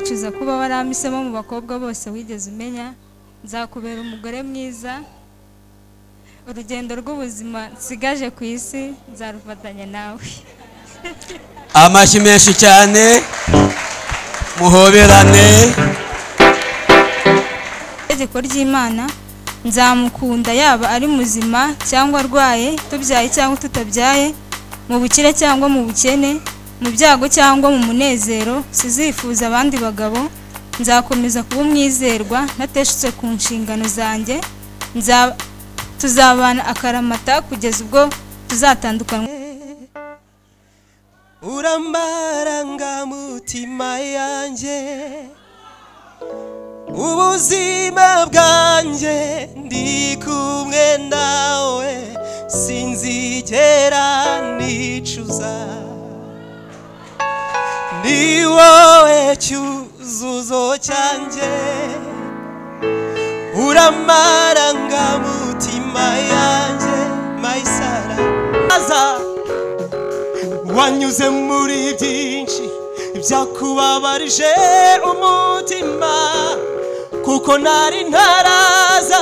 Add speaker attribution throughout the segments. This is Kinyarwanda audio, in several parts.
Speaker 1: Icuza kuba waramisemo mu bakobwa bose wigeze umenya. Nzakubera umugore mwiza. Urugendo rw'ubuzima nsigaje ku isi nzarufatanya nawe.
Speaker 2: Amashyi menshi cyane. Muhoberane.
Speaker 1: Itegeko ry'Imana nzamukunda yaba ari muzima cyangwa arwaye, tubyaye cyangwa tutabyaye, mu bukire cyangwa mu bukene, mu byago cyangwa mu munezero. Sizifuza abandi bagabo. Nzakomeza kuba umwizerwa ntateshutse ku nshingano zanjye. Tuzabana akaramata kugeza ubwo tuzatandukana.
Speaker 3: Uramaranga mutima yanjye, ubuzima bwanjye ndi kumwe nawe, sinzigera nicuza. Ni wowe cyuzuzo cyanjye, uramaranga mutima yanjye, Maisara. Wanyuze muri byinshi byakubabarije umutima, kuko nari ntaraza.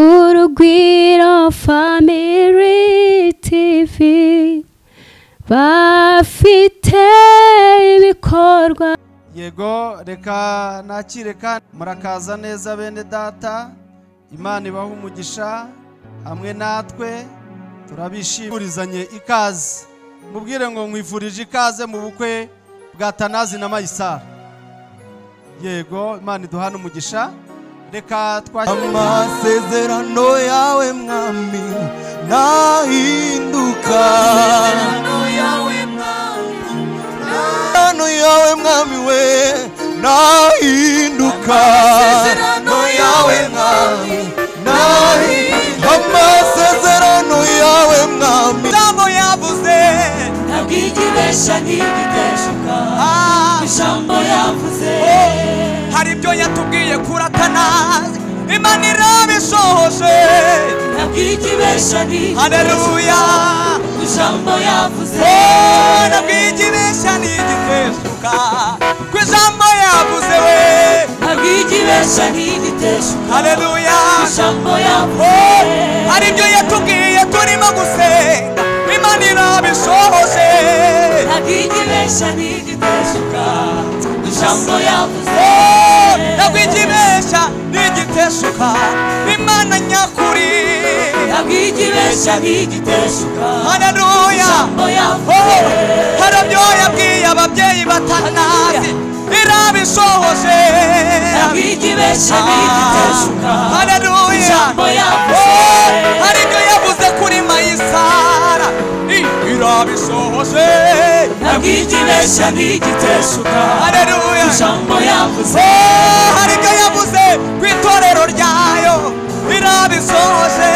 Speaker 4: Urugwiro Family TV bafite ibikorwa.
Speaker 5: Yego, reka nakire kandi murakaza neza bene data. Imana ibaha umugisha hamwe natwe, turabishimurizanye ikaze. Mubwire ngo mwifurije ikaze mu bukwe bwa Tanazi na Maisara. Yego, Imana iduhana umugisha. Reka
Speaker 3: amasezerano yawe mwami nahinduka, amasezerano yawe mwami we nahinduka, amasezerano yawe mwami nahinduka, amasezerano yawe mwami. Ijambo yavuze ntabwigibesha ntigiteshuka, ijambo yavuze hari ibyo yatubwiye kuratana, Imana irabishohoje ntabwigibesha ntigiteshuka. Haleluya, ijambo yavuze ntabwigibesha ntigiteshuka, ku ijambo yavuze we ntabwigibesha ntigiteshuka. Haleluya, ijambo yavuze hari ibyo yatubwiye turimo gusenga, Imana irabishohoje ntabwigibesha ntigiteshuka, ijambo yavuze ntabwigibesha ntigiteshuka. Imana nyakuri ntabwigibesha ntigiteshuka. Haleluya, ijambo yavuze hari ibyo yabwiye ababyeyi batanazi, irabishohoje ntabwigibesha ntigiteshuka. Haleluya, ijambo yavuze hari ibyo yavuze kuri Maisara, irabishohoje ntabwigibesha ntigiteshuka. Haleluya, ijambo yavuze hari ibyo yavuze ku itorero ryayo, irabishohoje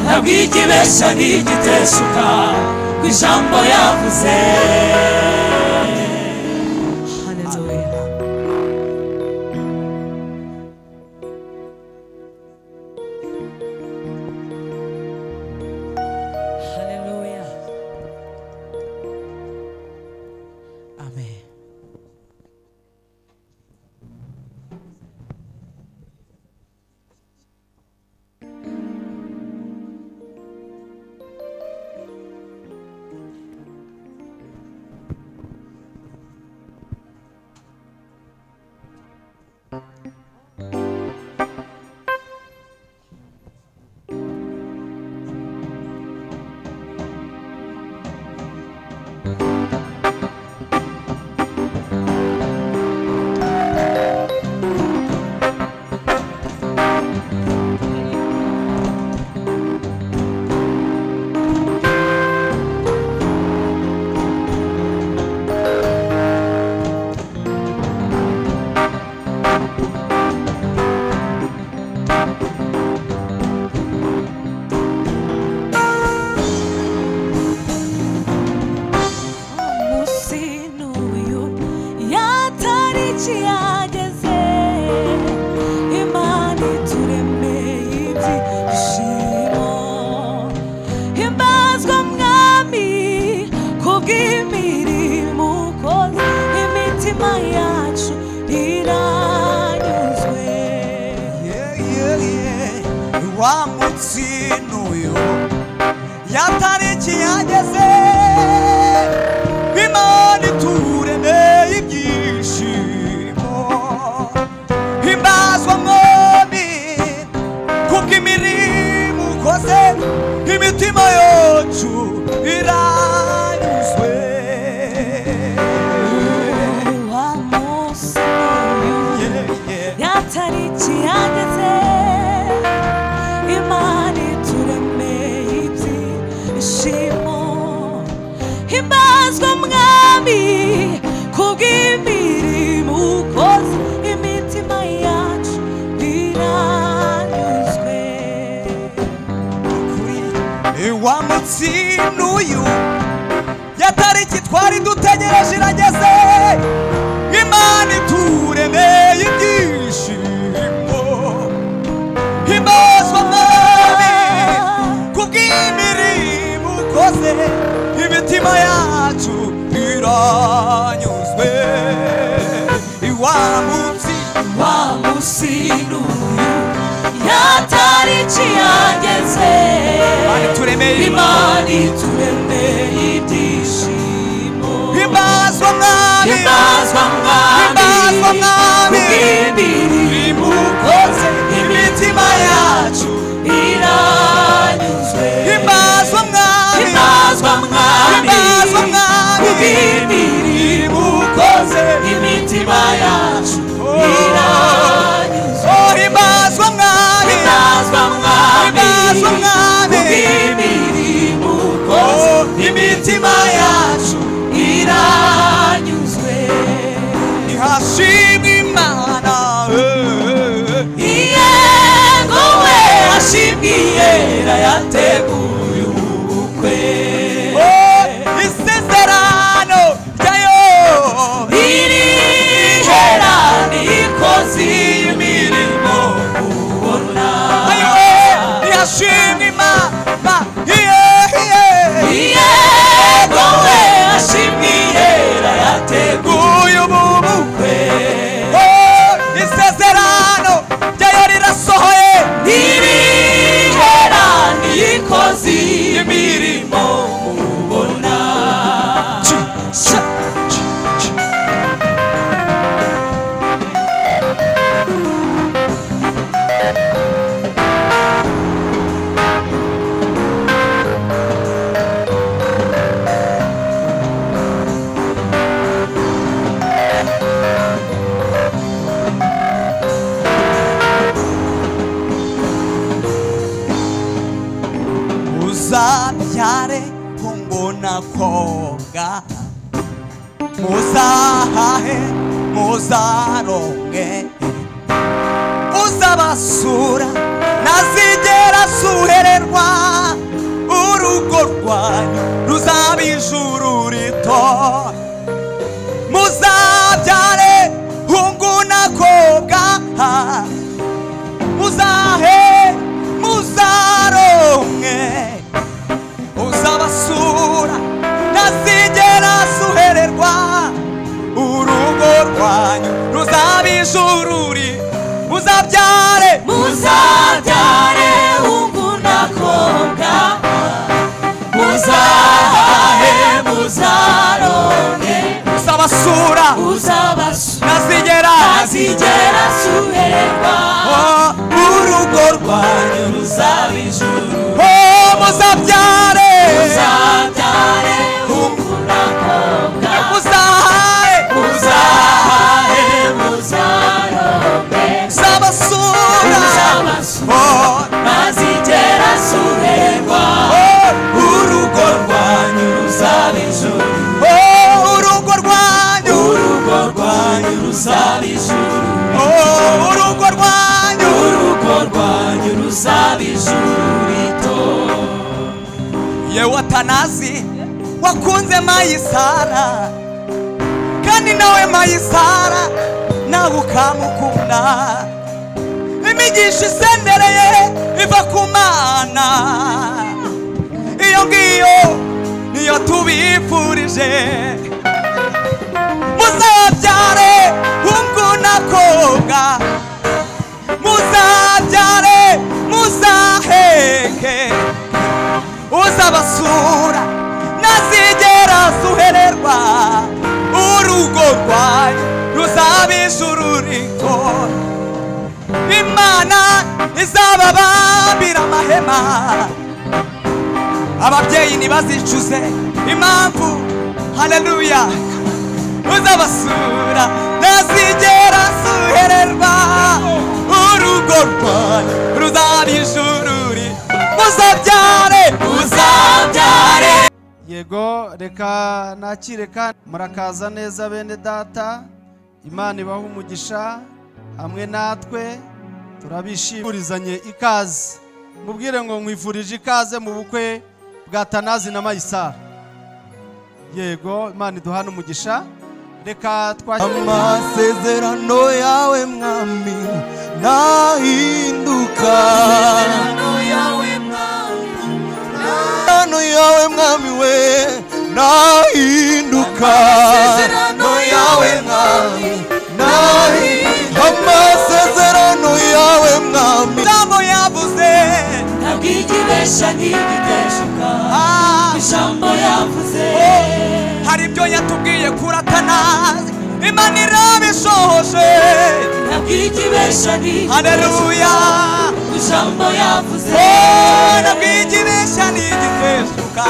Speaker 3: ntabwigibesha ntigiteshuka, ku ijambo yavuze.
Speaker 6: kubw'imirimo ukoze imitima yacu iranyuzwe.
Speaker 3: Wa mutsinuyo yatariki yageze Imana ituremeye ibyishimo himbazwa mwami kubw'imirimo ukoze imitima yacu iranyuzwe.
Speaker 6: Wa munsi yatariki yageze Imana ituremeye ibyishimo himbazwa mwami kubw'imirimo ukoze imitima yacu iranyuzwe.
Speaker 3: Wa mutsinuyu yatariki twari dutegereje irageze Imana ituremeye ibyishimo himbazwa mwami kubw'imirimo ukoze imitima yacu iranyuzwe.
Speaker 6: Wa munsi n'uyu yatariki yageze Imana ituremeye ibyishimo
Speaker 3: himbazwa mwami
Speaker 6: kubw'imirimo ukoze imitima yacu iranyuzwe.
Speaker 3: himbazwa mwami
Speaker 6: kubw'imirimo ukoze imitima yacu iranyuzwe.
Speaker 3: himbazwa mwami
Speaker 6: kubw'imirimo ukoze imitima yacu iranyuzwe.
Speaker 3: ihashimwe Imana
Speaker 6: yego we hashimwe Iyera yateguye ubukwe.
Speaker 3: isezerano ryayo
Speaker 6: irihera nikoze imirimo ubona.
Speaker 3: ihashimwe Imana
Speaker 6: yego we hashimwe Iyera yateguye ubukwe.
Speaker 3: isezerano ryayo rirasohoye
Speaker 6: irihera nikoze imirimo ubona.
Speaker 3: muzabyare kumbona koga muzahahe muzaronke uzabasura ntazigera asuhererwa urugo rwanyu ruzaba ijuru rito. muzabyare hunguna koga muzahe muzaronke uzabasura ntazigera asuhererwa urugo rwanyu ruzaba ijuru muzabyare
Speaker 6: hunguna koga muzahahe muzaronke
Speaker 3: uzabasura ntazigera
Speaker 6: asuhererwa urugo rwanyu ruzaba ijuru.
Speaker 3: muzabyare
Speaker 6: hunguna koga
Speaker 3: muzahahe
Speaker 6: muzaronke
Speaker 3: uzabasura
Speaker 6: ntazigera asuhererwa urugo rwanyu ruzaba ijuru.
Speaker 3: urugo rwanyu
Speaker 6: ruzaba ijuru.
Speaker 3: urugo rwanyu
Speaker 6: ruzaba ijuru rito.
Speaker 3: yewe Atanazi wakunze Mayisara kandi nawe Mayisara nawe ukamukunda. imigisha isendereye iva ku Mana iyo ngiyo niyo tubifurije muzabyare hungu n'akobwa muzabyare muzaheke uzabasura ntazigera asuhererwa urugo rwanyu ruzaba ijuru rito Imana izababambira amahema ababyeyi ntibazicuze impamvu haleluya uzabasura ntazigera asuhererwa urugo rwanyu ruzaba ijuru rito muzabyare
Speaker 5: yego reka nakire kandi murakaza neza bene data Imana ibaha umugisha hamwe natwe turabishimurizanye ikaze mubwire ngo nkwifurije ikaze mu bukwe bwa Tanazi na Mayisara yego Imana iduhana umugisha reka
Speaker 3: amasezerano yawe mwami nahinduka amasezerano yawe mwami we nahinduka amasezerano yawe mwami amasezerano yawe mwami ijambo yavuze
Speaker 6: ntabwigibesha ntigiteshuka ijambo yavuze
Speaker 3: hari ibyo yatubwiye kuri Tanazi Imana irabishohoje
Speaker 6: ntabwigibesha ntigiteshuka
Speaker 3: haleluya
Speaker 6: ijambo yavuze
Speaker 3: ntabwigibesha ntigiteshuka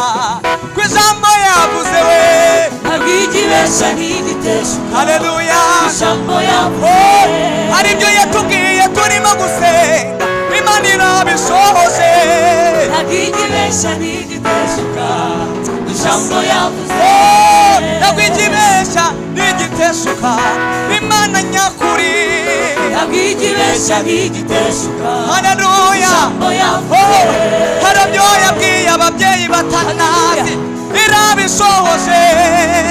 Speaker 3: ku ijambo yavuze we
Speaker 6: ntabwigibesha ntigiteshuka
Speaker 3: haleluya
Speaker 6: ijambo yavuze
Speaker 3: hari ibyo yatubwiye turimo gusenga Imana irabishohoje
Speaker 6: ntabwigibesha ntigiteshuka ijambo yavuze
Speaker 3: ntabwigibesha ntigiteshuka Imana nyakuri
Speaker 6: ntabwigibesha ntigiteshuka
Speaker 3: haleluya
Speaker 6: ijambo yavuze
Speaker 3: hari ibyo yabwiye ababyeyi ba Tanazi irabishohoje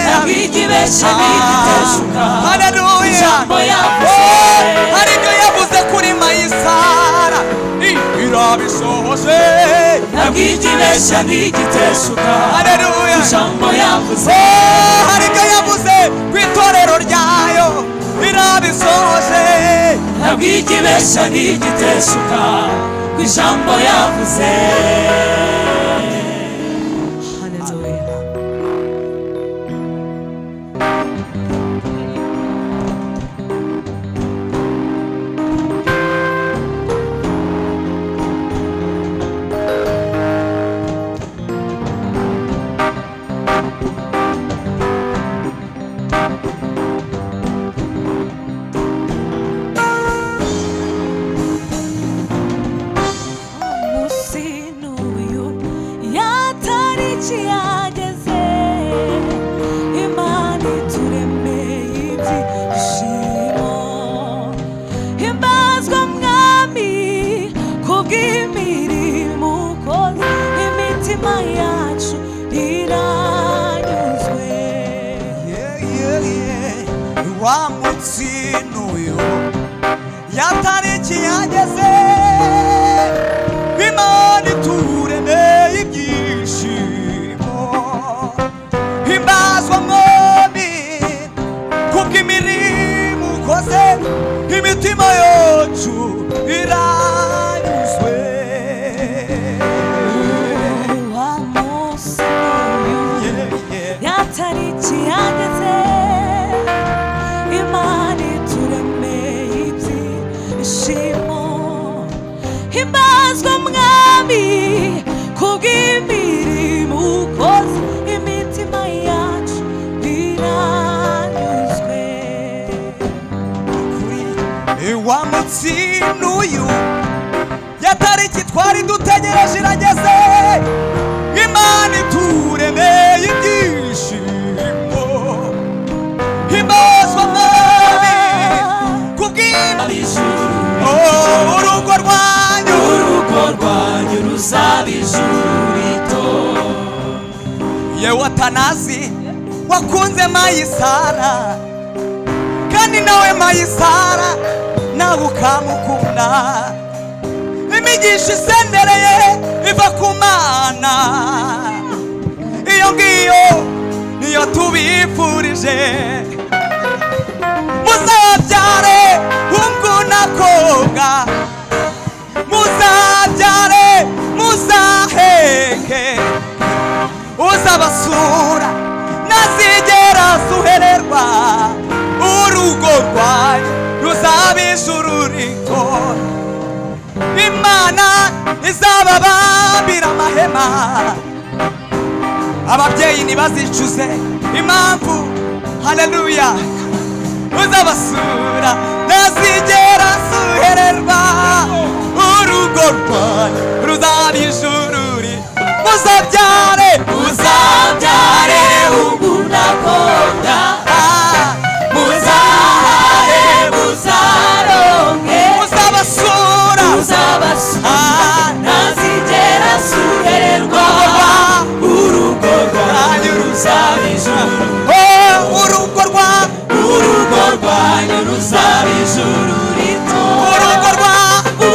Speaker 6: ntabwigibesha ntigiteshuka
Speaker 3: haleluya
Speaker 6: ijambo yavuze
Speaker 3: hari ibyo yavuze kuri Mayisara irabishohoje
Speaker 6: ntabwigibesha ntigiteshuka
Speaker 3: haleluya
Speaker 6: ijambo yavuze
Speaker 3: hari ibyo yavuze ku itorero ryayo irabishohoje
Speaker 6: ntabwigibesha ntigiteshuka ku ijambo yavuze
Speaker 3: wa munsi n'uyu yatariki yageze Imana ituremeye ibyishimo himbazwa mwami kubw'imirimo ukoze imitima yacu iranyuzwe
Speaker 6: wa munsi n'uyu yatariki yageze Imana ituremeye ibyishimo himbazwa mwami kubw'imirimo ukoze imitima yacu iranyuzwe
Speaker 3: wa munsi n'uyu yatariki twari dutegereje irageze Imana ituremeye ibyishimo himbazwa mwami kubw'imitima urugo rwanyu
Speaker 6: ruzaba ijuru rito
Speaker 3: yewe Tanazi wakunze Mayisara kandi nawe Mayisara nawe ukamukunda imigisha isendereye iva ku Mana iyo ngiyo niyo tubifurije muzabyare hungu n'akobwa muzabyare muzaheke uzabasura ntazigera asuhererwa urugo rwanyu ruzaba ijuru rito Imana izababambira amahema ababyeyi ntibazicuze impamvu haleluya uzabasura ntazigera asuhererwa urugo rwanyu ruzaba ijuru rito muzabyare hungu n'akobwa muzahare muzaronke uzabasura ntazigera asuhererwa urugo rwanyu ruzaba ijuru urugo rwanyu ruzaba ijuru rito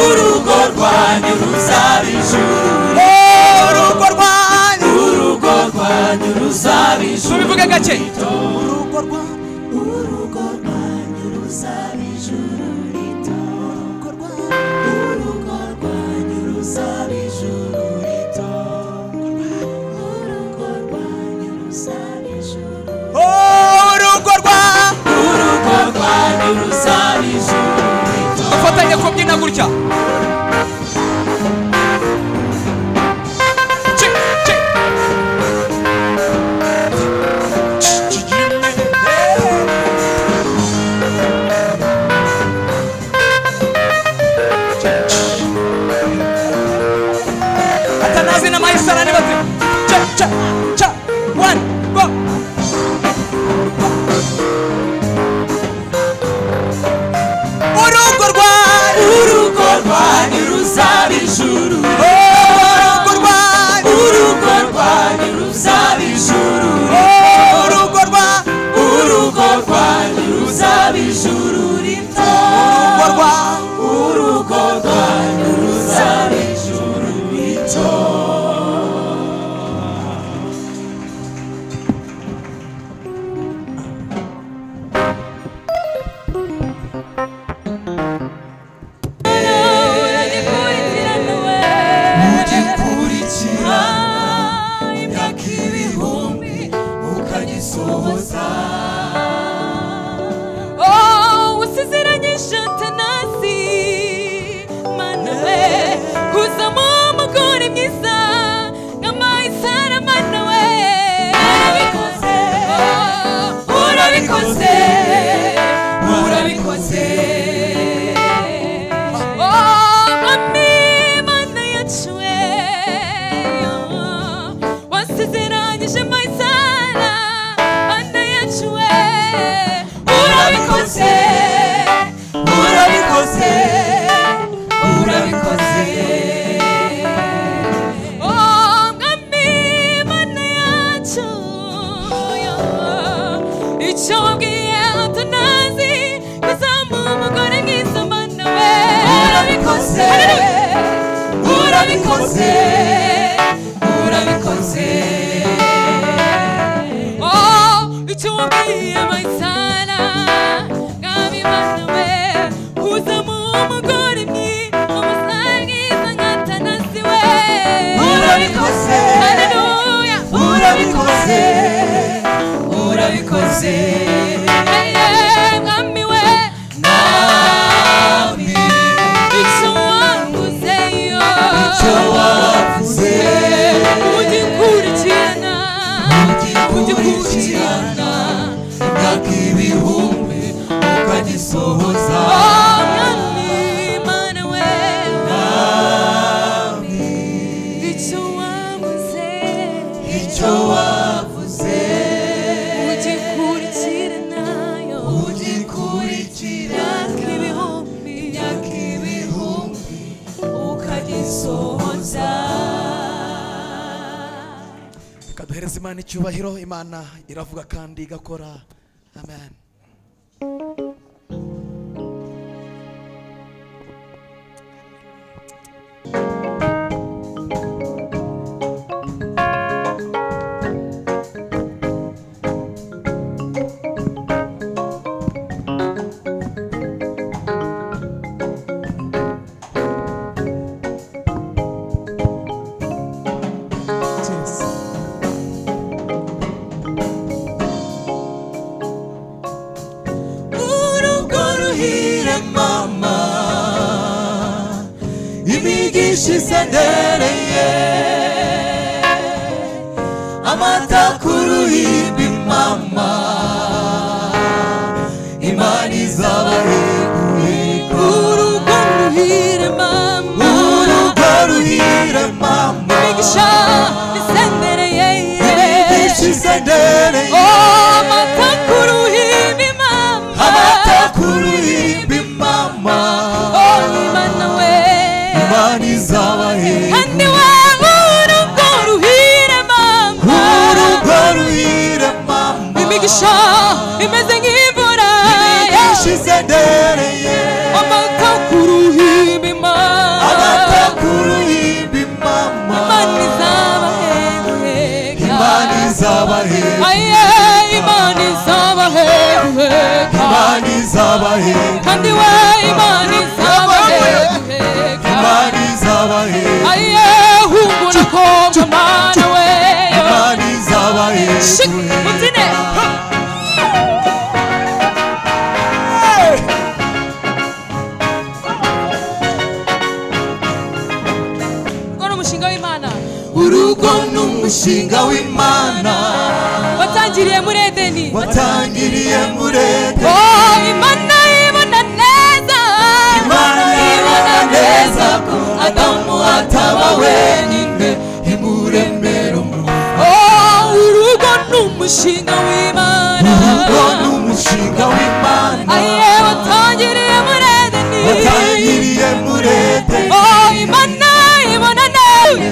Speaker 3: urugo rwanyu ruzaba ijuru urugo rwanyu ruzaba ijuru tubivuge gake urugo rwanyu ruzaba ijuru rito urugo rwanyu ruzaba ijuru rito urugo rwanyu ruzaba ijuru urugo rwanyu ruzaba ijuru rito dufatanye kubyina gutya Atanazi na Maisara ni bati cha one go urugo rwanyu ruzaba ijuru urugo rwanyu ruzaba ijuru urugo rwanyu ruzaba ijuru rito urugo rwanyu ruzaba ijuru rito Imana icyubahiro Imana iravuga kandi igakora amen.
Speaker 6: imigisha isendereye amata ku ruhimbi mama Imana izabahekuheka urugo ruhire mama urugo ruhire mama imigisha isendereye imigisha isendereye amata ku ruhimbi mama amata ku ruhimbi mama Imana we Imana izabahekuheka kandi we urugo ruhire mama urugo ruhire mama imigisha imeze nk'imvura imigisha isendereye amata ku ruhimbi mama amata ku ruhimbi mama Imana izabahekuheka Imana izabahekuheka aye Imana izabahekuheka Imana izabahekuheka kandi we Imana izabahekuheka Imana izabahekuheka aye hungura komba mana we Imana izabahekuheka mutine urugo n'umushinga w'Imana watangiriye muri Edeni watangiriye muri Edeni oh Imana ibona neza Imana ibona neza ko Adamu ataba wenyine imuremera umuntu oh urugo n'umushinga w'Imana urugo n'umushinga w'Imana aye watangiriye muri Edeni watangiriye muri Edeni oh Imana ibona neza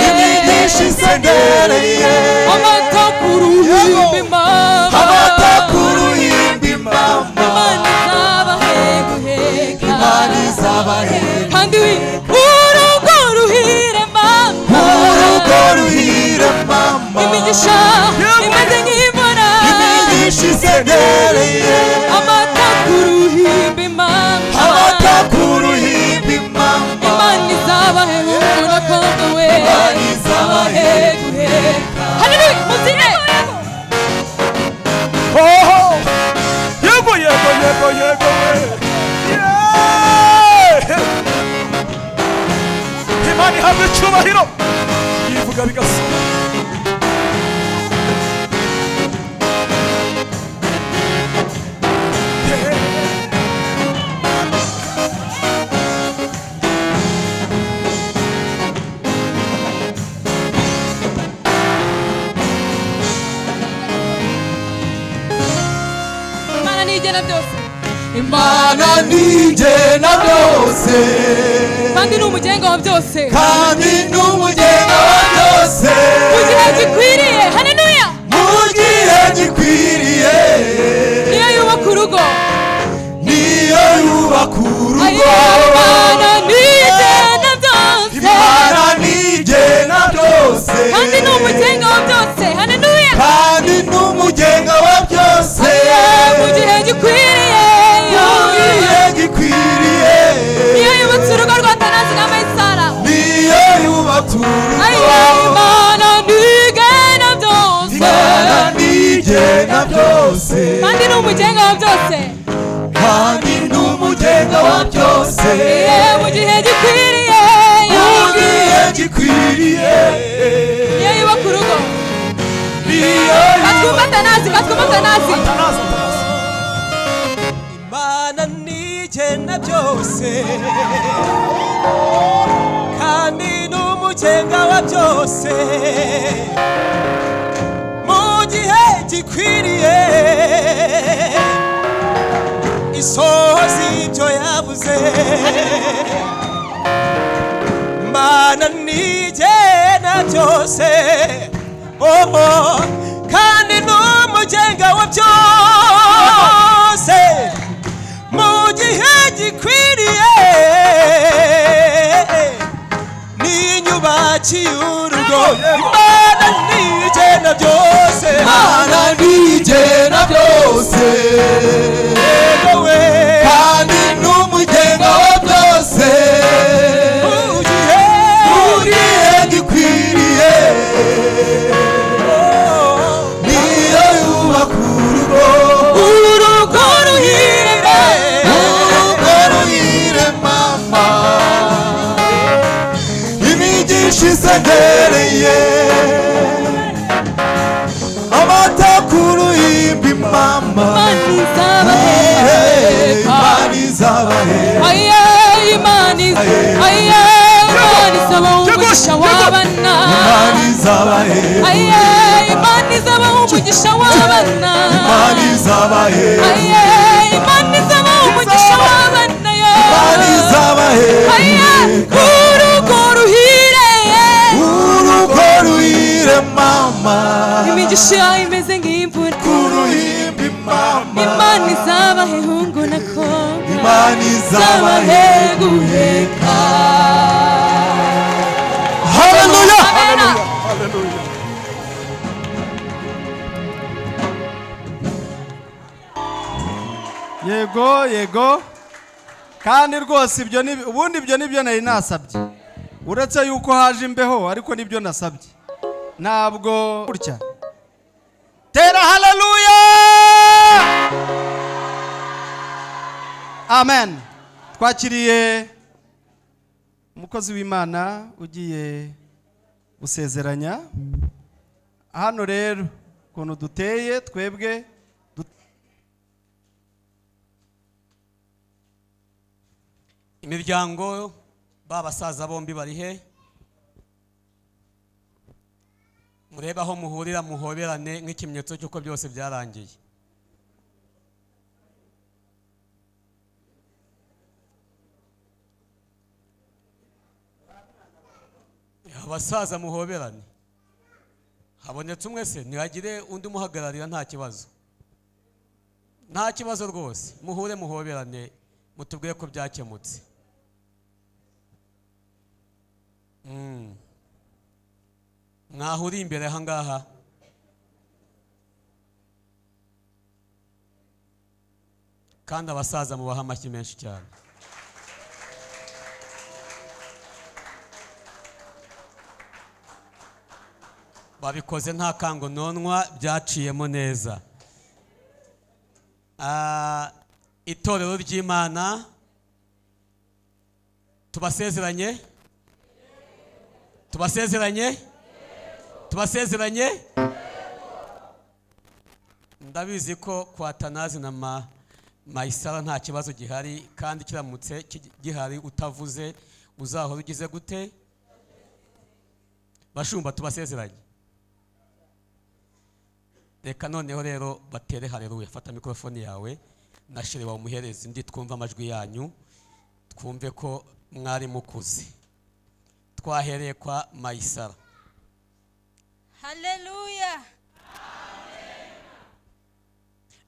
Speaker 6: imigisha isendereye amata ku ruhimbi mama amata ku ruhimbi mama Imana izabahekuheka kandi urugo ruhire mama urugo ruhire mama imigisha imeze nk'imvura imigisha isendereye amata ku ruhimbi mama amata ku ruhimbi mama Imana izabahekuheka kandi we Imana izabahekuheka haleluya muzine
Speaker 3: oh yego yego yego yego Imana ihabwe icyubahiro yivuga bigasoma Imana nigena byose kandi n'umugenga wa byose kandi n'umugenga wa byose mu gihe gikwiriye haleluya mu gihe gikwiriye niyo yubaka urugo niyo yubaka urugo Imana nigena byose Imana nigena byose kandi n'umugenga wa byose haleluya kandi n'umugenga wa byose mu gihe gikwiriye niyo yubatse urugo rwa Tanazi na Maisara niyo yubatse urugo Imana nigena byose Imana nigena byose kandi n'umugenga wa byose kandi n'umugenga wa byose mu gihe gikwiriye mu gihe gikwiriye niyo yubaka urugo katwumva Tanazi katwumva Tanazi Imana nigena byose kandi n'umugenga wa byose mu gihe gikwiriye isohoza ibyo yavuze Imana nigena byose oh kandi n'umugenga wa byose mu gihe gikwiriye n'inyubakiye urugo Imana nigena byose Imana nigena byose kandi n'umugenga wa byose mu gihe gikwiriye
Speaker 7: ushize ndereye amata ku ruhimbi mama Imana izabaheka
Speaker 6: Imana izaba umugisha w'abana
Speaker 7: Imana izabaheka
Speaker 6: Imana izaba umugisha w'abana
Speaker 7: Imana izabaheka
Speaker 6: Imana izaba umugisha w'abana
Speaker 7: Imana izabaheka
Speaker 6: urugo
Speaker 7: ruhire mama
Speaker 6: imigisha imeze nk'imvura
Speaker 7: ku ruhimbi mama
Speaker 6: Imana izabahehungu nako
Speaker 7: Imana izabaheguheka Hallelujah Hallelujah
Speaker 5: yego kandi rwose ibyo ni ubundi ibyo nibyo nari nasabye uretse yuko haje imbeho ariko nibyo nasabye ntabwo gutya tera haleluya amen twakiriye umukozi w'Imana ugiye gusezeranya hano rero ukuntu duteye twebwe
Speaker 2: imiryango babasaza bombi bari he murebe aho muhurira muhoberane nk'ikimenyetso cy'uko byose byarangiye abasaza muhoberane habonetse umwe se ntihagire undi umuhagararira nta kibazo rwose muhure muhoberane mutubwire ko byakemutse mwahuri imbere aha ngaha kandi abasaza mubaha amashyi menshi cyane babikoze nta kangononwa byaciyemo neza itorero ry'Imana tubasezeranye ndabizi ko kwa Tanazi na Mayisara nta kibazo gihari kandi kiramutse gihari utavuze uzahora ugize gute bashumba tubasezeranye reka noneho rero batere haleluya fata mikrofoni yawe nashire wa umuherezi ndi twumva amajwi yanyu twumve ko mwari mukuze twahereye kwa Mayisara
Speaker 1: haleluya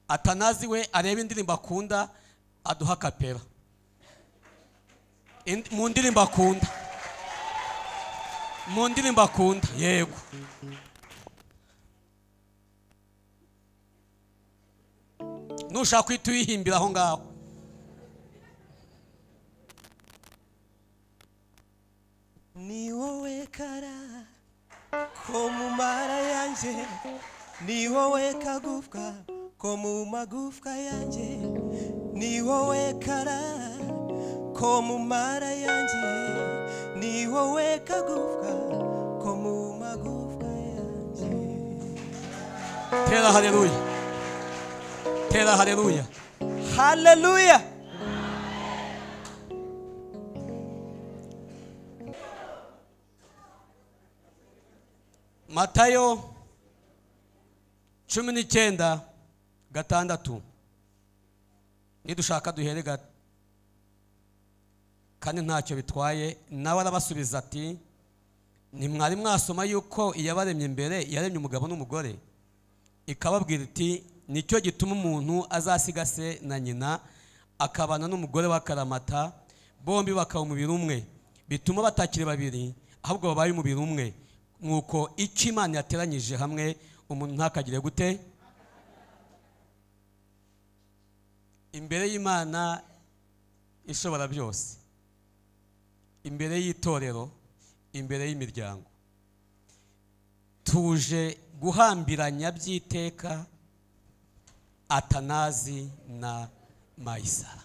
Speaker 2: Atanazi we areba indirimbo akunda aduha kapera mu ndirimbo akunda yego nushaka kwita uyihimbira aho ngaho
Speaker 3: ni wowe kara ko mu mara yanjye ni wowe kagufwa ko mu magufwa yanjye ni wowe kara ko mu mara yanjye ni wowe kagufwa ko mu magufwa yanjye
Speaker 2: tera haleluya tera haleluya
Speaker 3: haleluya
Speaker 2: Matayo 19:6 nidushaka duherega kandi ntacyo bitwaye nawe arabasubiza ati ntimwari mwasoma yuko iyabaremye imbere yaremye umugabo n'umugore ikababwira iti nicyo gituma umuntu azasiga se na nyina akabana n'umugore w'akaramata bombi bakaba umubiri umwe bituma batakiri babiri ahubwo babaye umubiri umwe nuko icyo Imana yateranyije hamwe umuntu ntakagire gute imbere y'Imana ishobora byose imbere y'itorero imbere y'imiryango tuje guhambiranya by'iteka Atanazi na Mayisara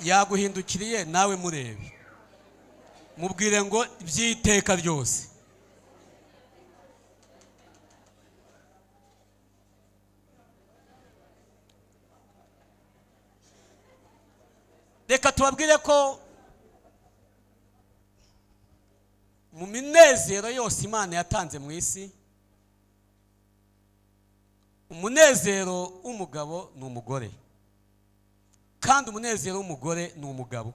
Speaker 2: yaguhindukiriye nawe murebe mubwire ngo byiteka ryose. Reka tubabwire ko mu minezero yose Imana yatanze mu isi, umunezero w'umugabo ni umugore, kandi umunezero w'umugore ni umugabo.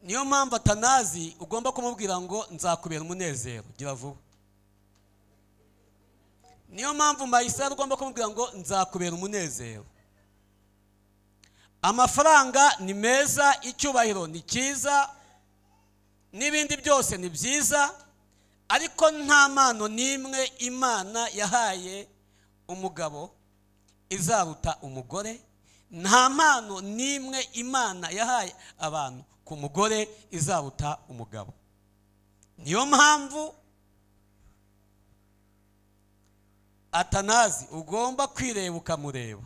Speaker 2: Niyo mpamvu Atanazi ugomba kumubwira ngo nzakubera umunezero, gira vuba. Niyo mpamvu Mayisari ugomba kumubwira ngo nzakubera umunezero. Amafaranga ni meza, icyubahiro ni cyiza, n'ibindi byose ni byiza, ariko nta mpano n'imwe Imana yahaye umugabo izaruta umugore. Nta mpano n'imwe Imana yahaye abantu ku mugore izaruta umugabo. Niyo mpamvu Atanazi ugomba kwireba ukamureba.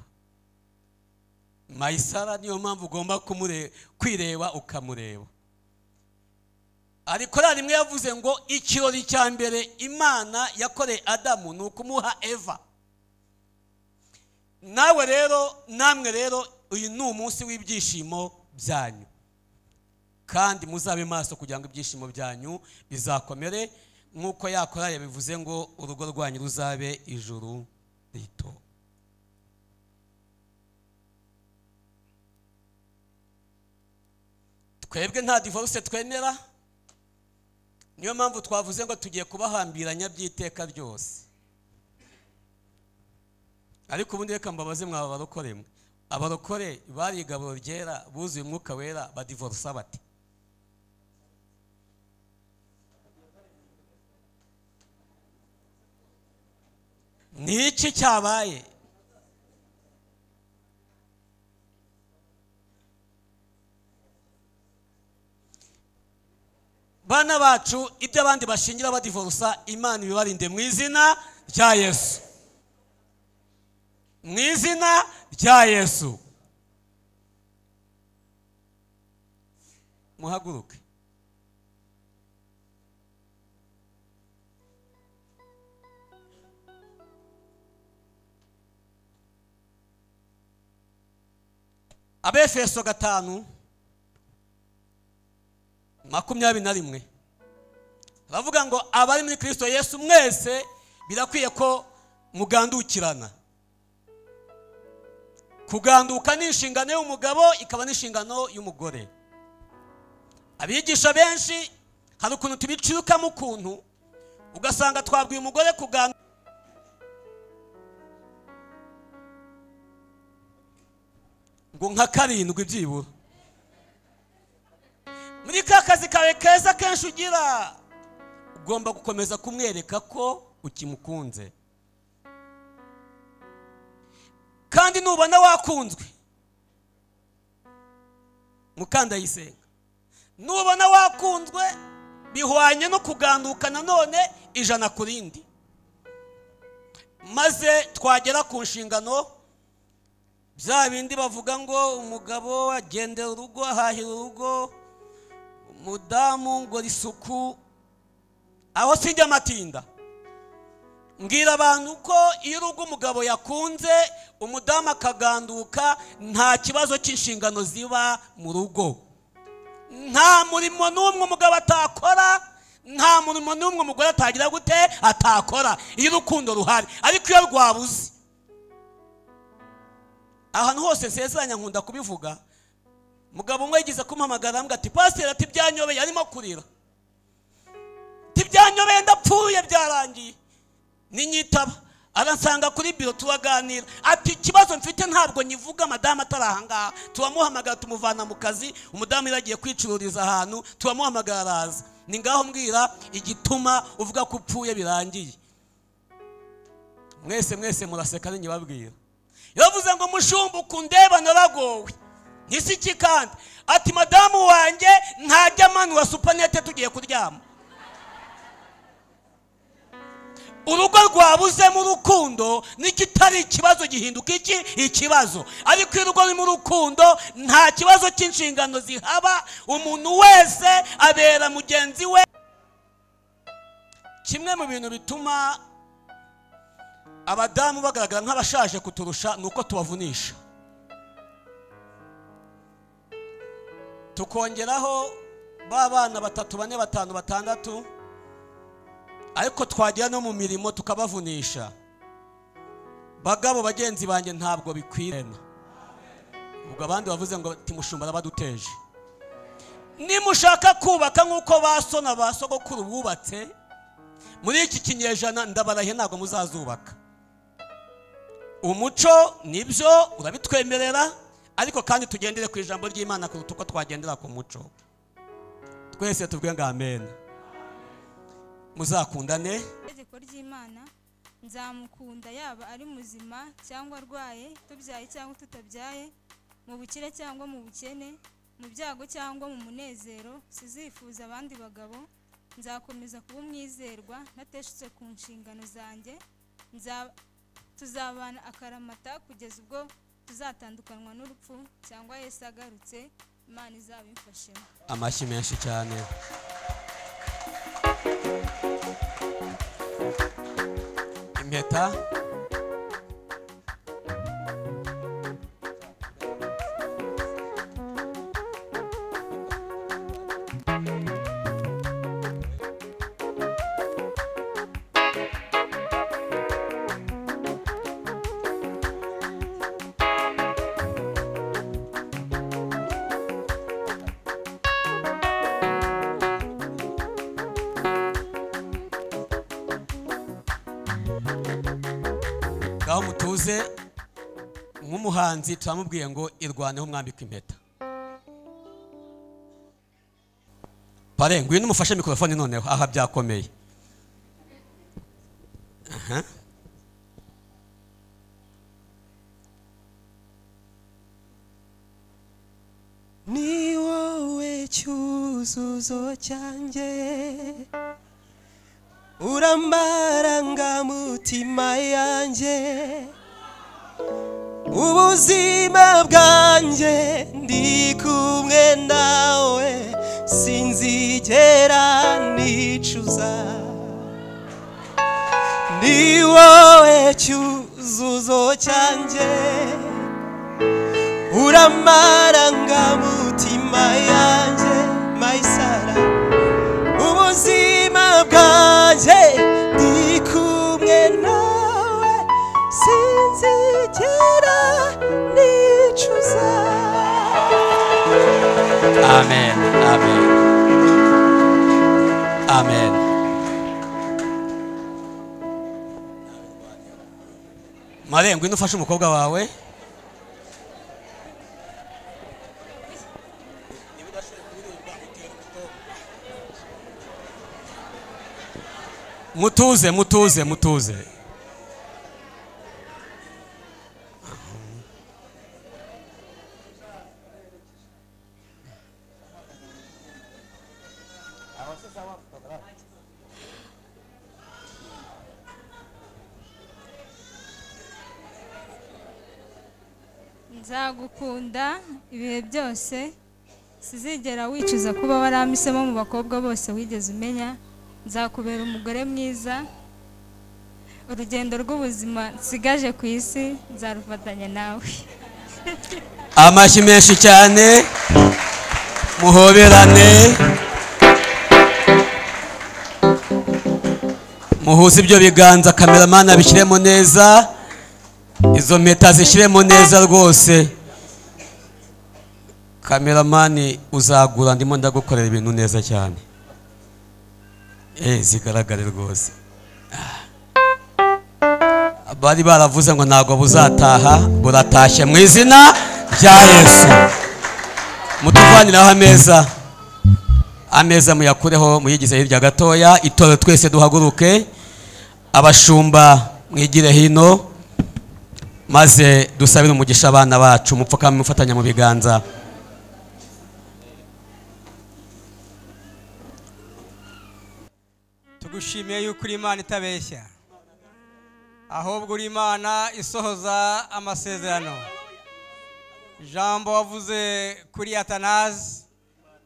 Speaker 2: Mayisara niyo mpamvu ugomba kwireba ukamureba. Ariko rimwe yavuze ngo ikirori cya mbere Imana yakoreye Adamu ni ukumuha Eva. Nawe rero, namwe rero, uyu ni umunsi w'ibyishimo byanyu, kandi muzabe maso kugira ngo ibyishimo byanyu bizakomere, nk'uko yakora yabivuze ngo urugo rwanyu ruzabe ijuru rito. Twebwe nta divorce twemera, niyo mpamvu twavuze ngo tugiye kubahambiranya by'iteka ryose. Ariko ubundi reka mbabaze mwaba barokore mwe, abarokore bari igaburo ryera buzuye umwuka wera badivorce bati? Ni iki cyabaye? Bana bacu ibyo abandi bashingira badivorce, Imana ibibarinde mu izina rya Yesu, mu izina rya Yesu. Muhaguruke. Abefeso 5:21 bavuga ngo abari muri Kristo Yesu mwese birakwiye ko mugandukirana. Kuganduka ni inshingano y'umugabo, ikaba ni inshingano y'umugore. Abigisha benshi hari ukuntu tubicirukamo ukuntu ugasanga twabwiye umugore kuganduka ngo nka 7 byibura. Muri ka kazi kawe keza kenshi ugira, ugomba gukomeza kumwereka ko ukimukunze. Kandi nubona wakunzwe, Mukandayisenga, nubona wakunzwe bihwanye no kuganduka nanone 100 kurindi, maze twagera ku nshingano bya bindi bavuga ngo umugabo agendera urugo, ahahira urugo, umudamu ngo risuku. Aho sinjya matinda, mbwira abantu ko iyo urugo umugabo yakunze, umudamu akaganduka, nta kibazo cy'inshingano ziba mu rugo. Nta murimo n'umwe umugabo atakora, nta murimo n'umwe umugore atagira gute atakora iyo urukundo ruhari. Ariko iyo rwabuze, ahantu hose nsezeranya nkunda kubivuga, mugabo umwe yigize kumpamagara ambwira ati pasiteri ati byanyobeye, arimo kurira, ati byanyobeye ndapfuye byarangiye. Ninyitaba aransanga kuri biro turaganira, ati ikibazo mfite ntabwo nyivuga madamu atarahangaha. Turamuhamagara tumuvana mu kazi, umudamu iragiye kwicururiza ahantu, turamuhamagara araza. Ni ngaho mbwira igituma uvuga ko upfuye birangiye. Mwese muraseka ninyibabwira. Yavuze ngo mushumba ukundeba naragowe. Nisi iki kandi? Ati madamu wanjye ntajya manura supanete tugiye kuryama. urugo rwabuzemo urukundo n'ikitari ikibazo gihinduka ikibazo. Ariko iyo urugo rurimo urukundo nta kibazo cy'inshingano zihaba, umuntu wese abera mugenzi we. Kimwe mu bintu bituma abadamu bagaragara nk'abashaje kuturusha nuko tubavunisha, tukongeraho b'abana 3, 4, 5, 6, ariko twagira no mu mirimo tukabavunisha. Bagabo bagenzi banjye ntabwo bikwirena. Ubwo abandi bavuze ngo timushumba baduteje. Nimushaka kubaka nkuko basona basogokuru bubatse muri iki kinyejana, ndabarahe ntabwo muzazubaka. Umuco nibyo urabitwemerera, ariko kandi tugendere ku ijambo ry'Imana kuruta uko twagendera ku muco. Twese tuvuge ngo amen. Muzakundane.
Speaker 1: Itegeko ry'Imana, nzamukunda yaba ari muzima cyangwa arwaye, tubyaye cyangwa tutabyaye, mu bukire cyangwa mu bukene, mu byago cyangwa mu munezero. Sizifuza abandi bagabo, nzakomeza kuba umwizerwa ntateshutse ku nshingano zanjye. Tuzabana akaramata kugeza ubwo tuzatandukanywa n'urupfu cyangwa Yesu agarutse. Imana izabimfashemo.
Speaker 2: Amashyi menshi cyane. Impeta. Gaho mutuze nk'umuhanzi turamubwiye ngo irwaneho umwambika impeta. Pare ngwino umufashe mikrofone noneho aha byakomeye. Aha.
Speaker 8: Ni wowe cyuzuzo cyanjye, urambaranga mutima yanjye, ubuzima bwanjye ndi kumwe nawe, sinzigera nicuza. Ni wowe cyuzuzo cyanjye, urambaranga mutima yanjye, Maisara, ubuzima bwanjye ndi kumwe nawe, sinzigera nicuza.
Speaker 2: Amen. Amen. Amen. Mare ngwino ufashe umukobwa wawe. Mutuze.
Speaker 1: Nzagukunda ibihe byose, sizigera wicuza kuba waramisemo mu bakobwa bose wigeze umenya. Nzakubera umugore mwiza, urugendo rw'ubuzima nsigaje ku isi nzarufatanya nawe.
Speaker 2: Amashyi menshi cyane, muhoberane, muhuze ibyo biganza, kameramani abishyiremo neza, izo mpeta zishyiremo neza rwose. Kameramani uzagura, ndimo ndagukorera ibintu neza cyane, zigaragare rwose. Bari baravuze ngo ntabwo buzataha, buratashye mu izina rya Yesu. Mutuvaniraho ameza muyakureho, muyigize hirya gatoya. Itoro twese duhaguruke, abashumba mwigire hino, maze dusabire umugisha abana bacu. Mupfukame mufatanya mu biganza.
Speaker 8: Tugushimiye yuko uri Imana itabeshya.
Speaker 3: ahubwo uri Imana isohoza amasezerano. Ijambo wavuze kuri Atanazi,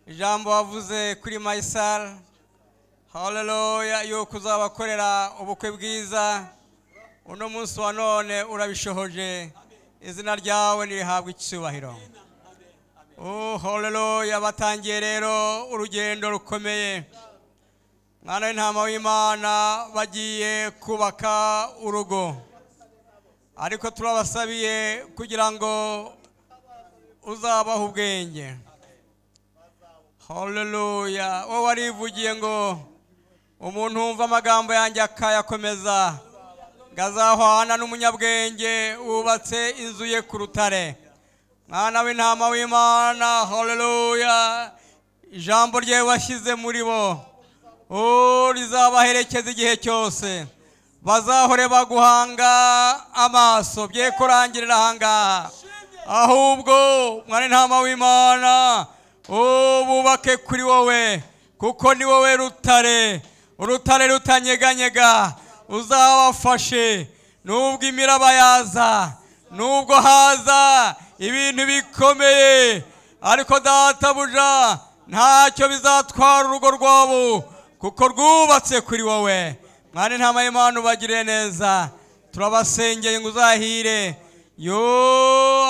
Speaker 3: ijambo wavuze kuri Maisal, haleluya, yuko uzabakorera ubukwe bwiza. Uno munsi wa none urabishohoje, izina ryawe nirihabwa icyubahiro. Oh haleluya, batangiye rero urugendo rukomeye. Mwana w'intama w'Imana bagiye kubaka urugo, ariko turabasabiye kugira ngo uzabaho ubwenge. Haleluya, wowe warivugiye ngo umuntu wumva amagambo yanjye akayakomeza ngazahwana n'umunyabwenge wubatse inzu ye ku rutare. Mwana w'intama w'Imana, haleluya, ijambo rye washyize muri bo rizabaherekeza igihe cyose. Bazahore baguhanga amaso, bye kurangirira ahangaha, ahubwo mwana w'intama w'Imana bubake kuri wowe, kuko ni wowe rutare, urutare rutanyeganyega. Uzabafashe nubwo imiraba yaza, nubwo haza ibintu bikomeye, ariko databuja ntacyo bizatwara urugo rwabo, kuko rwubatse kuri wowe. Mwana w'intama w'Imana ubagire neza, turabasengeye ngo uzahire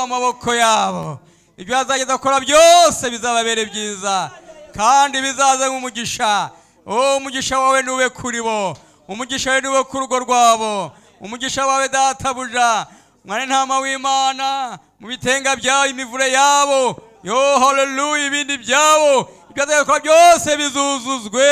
Speaker 3: amaboko yabo, ibyo bazageza gukora byose bizababere byiza kandi bizaze nk'umugisha. Umugisha wawe nube kuri bo, umugisha wawe nube ku rugo rwabo, umugisha wawe databuja. Mwana w'intama w'Imana, mu bitenga byawe, imivure yabo, haleluya, ibindi byabo, ibyo bazageza gukora byose bizuzuzwe.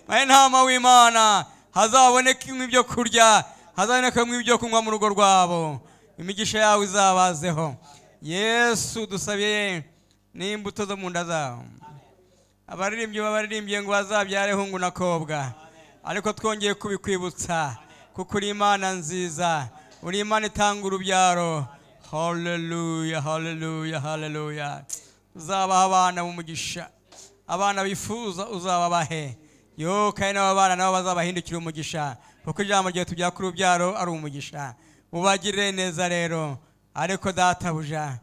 Speaker 3: Mwana w'intama w'Imana, hazaboneka ibyo kurya, hazaboneka ibyo kunywa mu rugo rwabo, imigisha yawe izabazeho. Yesu dusabiye n'imbuto zo mu nda zabo. Abaririmbyi babaririmbye ngo bazabyare hungu na kobwa, ariko twongeye kubikwibutsa kuko uri Imana nziza, uri Imana itanga urubyaro. Haleluya, haleluya, haleluya. Uzabaha abana mu mugisha, abana bifuza uzababahe. Kandi n'abo bana nabo bazabahindukira umugisha, kuko ijambo ryawe tujya ku rubyaro ari umugisha. Ubagirire neza rero, ariko databuja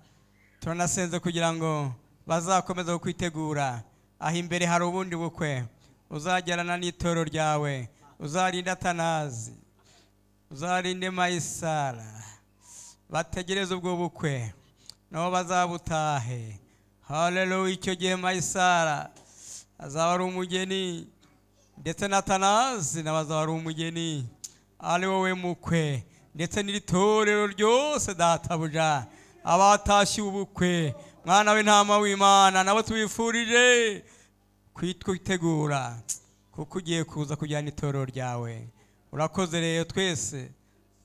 Speaker 3: turanasenze kugira ngo bazakomeza kwitegura. Aho imbere hari ubundi bukwe, uzagerana n'itoro ryawe, uzarinde Atanazi, uzarinde Maisara, bategereze ubwo bukwe nabo bazabutahe. Haleluya, icyo gihe Maisara azaba ari umugeni, ndetse na Atanazi nawe azaba ari umugeni, ari wowe mukwe, ndetse n'iritorero ryose databuja, abatashye ubukwe. Mwana w'intama w'Imana, nabo tubifurije kwitegura, kuko ugiye kuza kujyana itorero ryawe. Urakoze rero, twese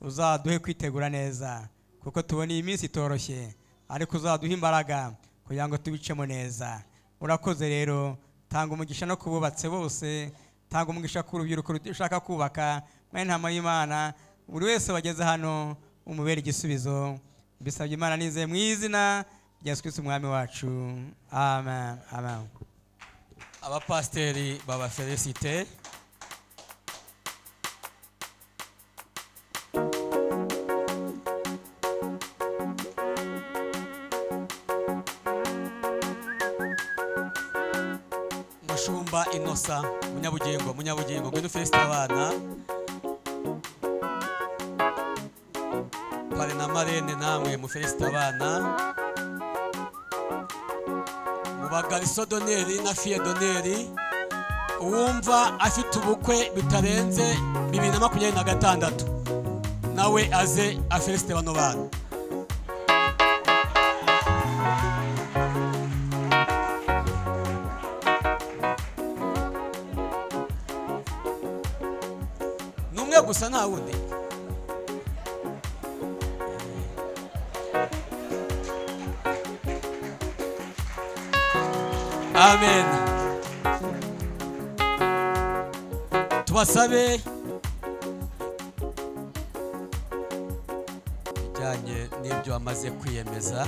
Speaker 3: uzaduhe kwitegura neza, kuko tubona iyi minsi itoroshye, ariko uzaduha imbaraga kugira ngo tubicemo neza. Urakoze rero, tanga umugisha no kububatse bose, tanga umugisha ku rubyiruko rushaka kubaka. Mwana w'intama w'Imana, buri wese wageze hano umubere igisubizo. Mbisabye Imana nizeye mu izina rya Yesu Kristo umwami wacu, amen, amen.
Speaker 2: Abapasiteri baba felicite. Mushumba Inosa, munyabugingo ngwino felicite abana. Pare na marene namwe mu felicite abana. Mubagariso doneri na fiye doneri, uwumva afite ubukwe bitarenze 2026 nawe aze afelicite bano bana. Numwe gusa nta wundi. Amen. Tubasabe bijyanye n'ibyo amaze kwiyemeza.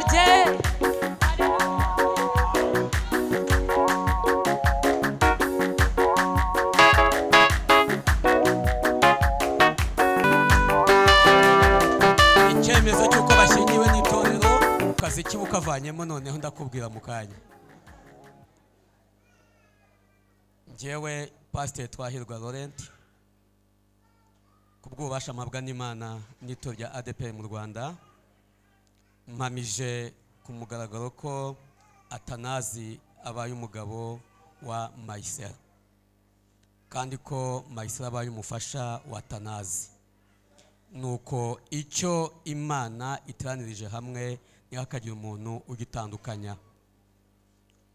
Speaker 6: rye.
Speaker 2: icyemezo cy'uko bashingiwe n'itorero kazi kibukavanyemo noneho ndakubwira mu kanya. Njyewe Pastor Twahirwa Laurent kubw'ububasha mpabwa n'Imana n'itorero rya ADEPR mu Rwanda mpamije ku mugaragaro ko Atanazi abaye umugabo wa Mayisera kandi ko Mayisera abaye umufasha wa Atanazi. Nuko icyo Imana iteranirije hamwe ntihakagira umuntu ugitandukanya.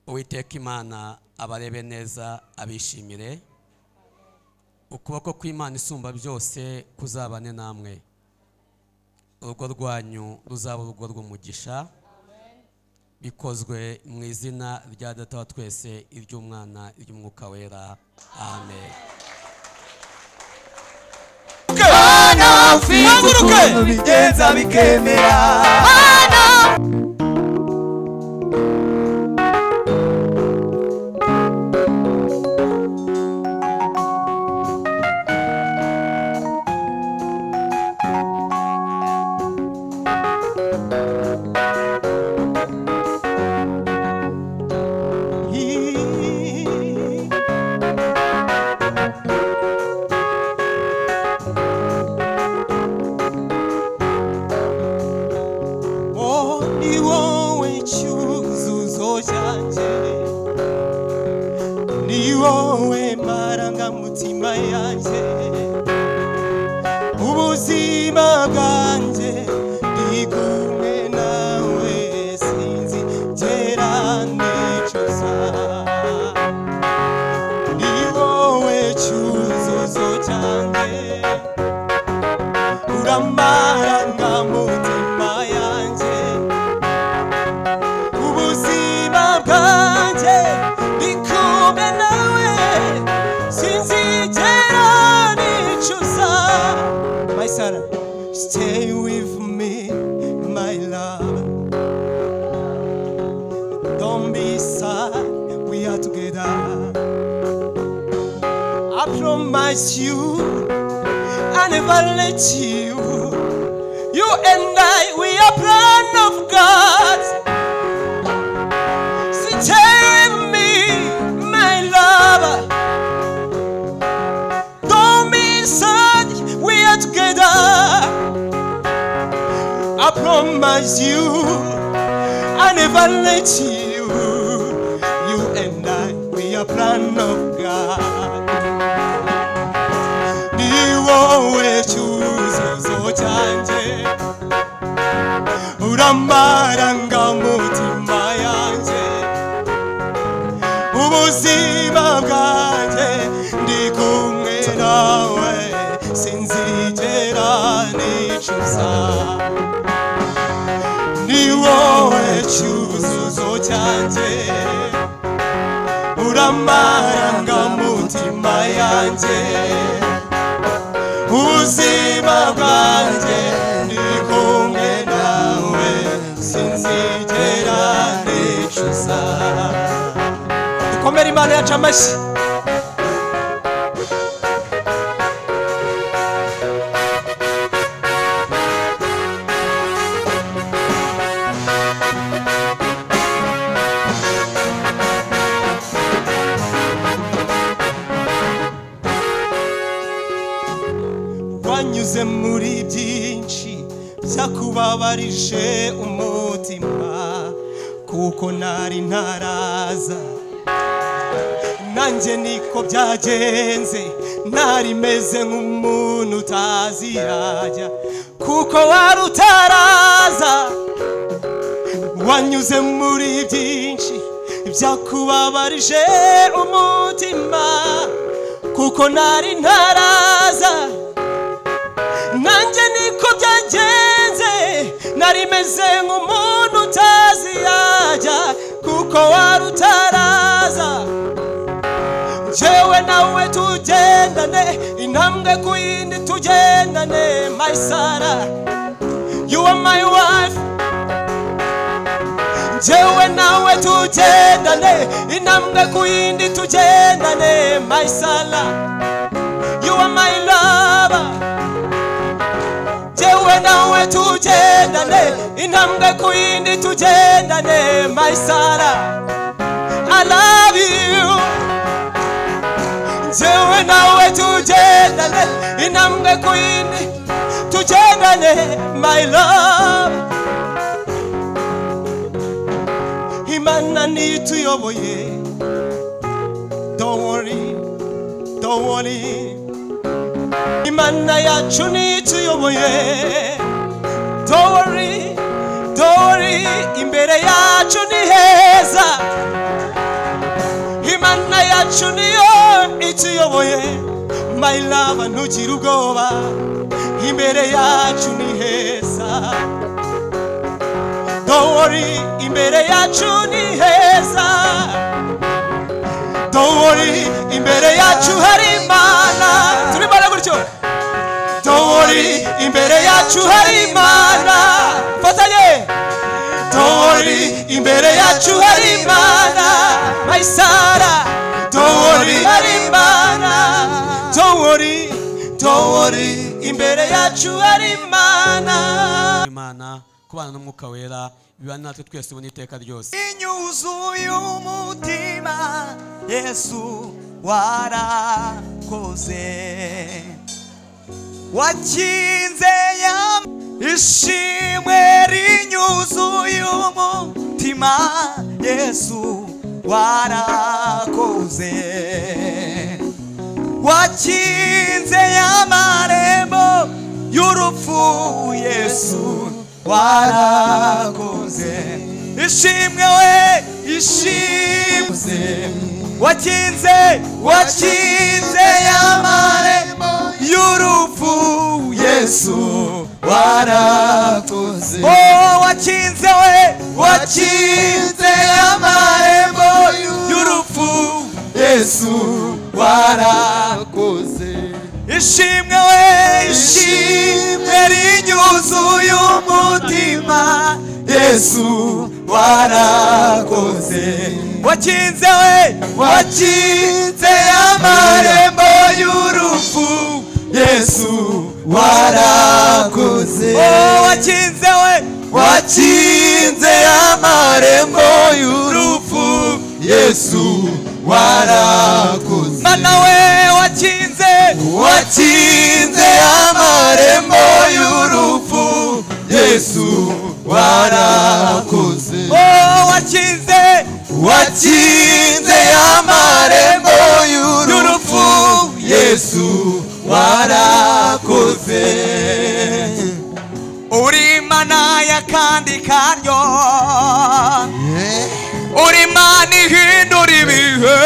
Speaker 2: Uwiteka Imana abarebe neza abishimire. Ukuboko kw'Imana isumba byose kuzabane namwe. Urugo rwanyu ruzaba urugo rw'umugisha. Bikozwe mu izina rya Data wa twese, iry'Umwana, iry'Umwuka wera. Amen.
Speaker 8: Bana ufite ukuntu bigenza bikemera. Ubuzima bwanjye ndi kumwe nawe sinzigera nicuza. Ni wowe cyuzuzo cyanjye, uramarangamutima yanjye. Ubuzima bwanjye ndi kumwe nawe sinzigera nicuza. My son, stay with me, my love. Don't be sad, we are together. I promise you, I never let you. You and I, we are plan of God. Stay with me, my love. Don't be sad, we are together. I promise you, I never let you. You and I, we are plan of God. Ni wowe cyuzuzo cyanjye, uramarangamutima yanjye. Ubuzima bwanjye ndi kumwe nawe sinzigera nicuza. Ni wowe cyuzuzo cyanjye, uramarangamutima yanjye. Ubuzima bwanjye ndi kumwe nawe sinzigera nicuza. Dukomere Imana yacu amashyi. Wanyuze muri byinshi byakubabarije umutima, kuko nari ntaraza. Nanjye niko byagenze, nari meze nk'umuntu utazi yajya, kuko wari utaraza. Wanyuze muri byinshi byakubabarije umutima, kuko nari ntaraza. Nanjye niko byagenze, nari meze nk'umuntu utazi yajya, kuko wari utaraza. Jewe nawe tugendane, intambwe ku yindi tugendane. My Sarah, you are my wife. Jewe nawe tugendane intambwe ku yindi tugendane my sala you are my lover Jewe nawe tugendane intambwe ku yindi tugendane my sala I love you Jewe nawe tugendane intambwe ku yindi tugendane my love Imana nituyoboye don't worry Imana yacu nituyoboye don't worry imbere yacu ni heza Imana yacu niyo ituyoboye my love ntugire ubwoba imbere yacu ni heza Don't worry, imbere yacu ni heza Don't worry, imbere yacu hari Imana Turi bana gutyo Don't worry, imbere yacu hari Imana Fatanye Don't worry, imbere yacu hari Imana My Sarah Don't worry, hari Imana Don't worry, imbere yacu hari Imana
Speaker 2: kubana n'umwuka wera biba natwe twese ubona iteka ryose
Speaker 9: inyuzuye umutima Yesu warakoze wakinze ishimwe rinyuzuye umutima Yesu warakoze wakinze amarembo y'urupfu Yesu warakoze ishimwe we ishimwe wakinze amarembo y'urupfu Yesu warakoze oh wakinze amarembo y'urupfu Yesu warakoze ishimwe we ishimwe rinyuzuye umutima Yesu warakoze wakinze amarembo y'urupfu Yesu warakoze oh wakinze amarembo y'urupfu Yesu warakoze mana we wakinze amarembo y'urupfu Yesu warakoze oh wakinze amarembo y'urupfu Yesu warakoze uri Imana y'akandi karyo uri Imana ihindura ibihe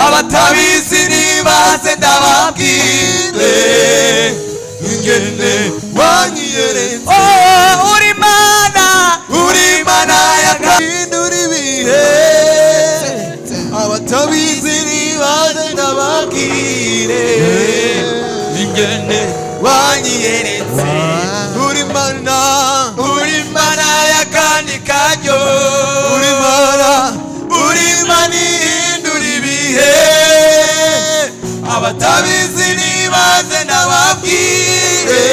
Speaker 9: abatabizi nibaze ndababwire ingene wanyiyeretse oh uri Imana yakahindura ibihe abatabizi nibaze ndababwire ingene wanyiyeretse uri Imana yakandi karyo uri Imana ihindura ibihe abatabizi nibaze ndababwire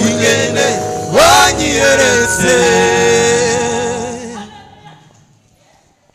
Speaker 9: ingene wanyiyeretse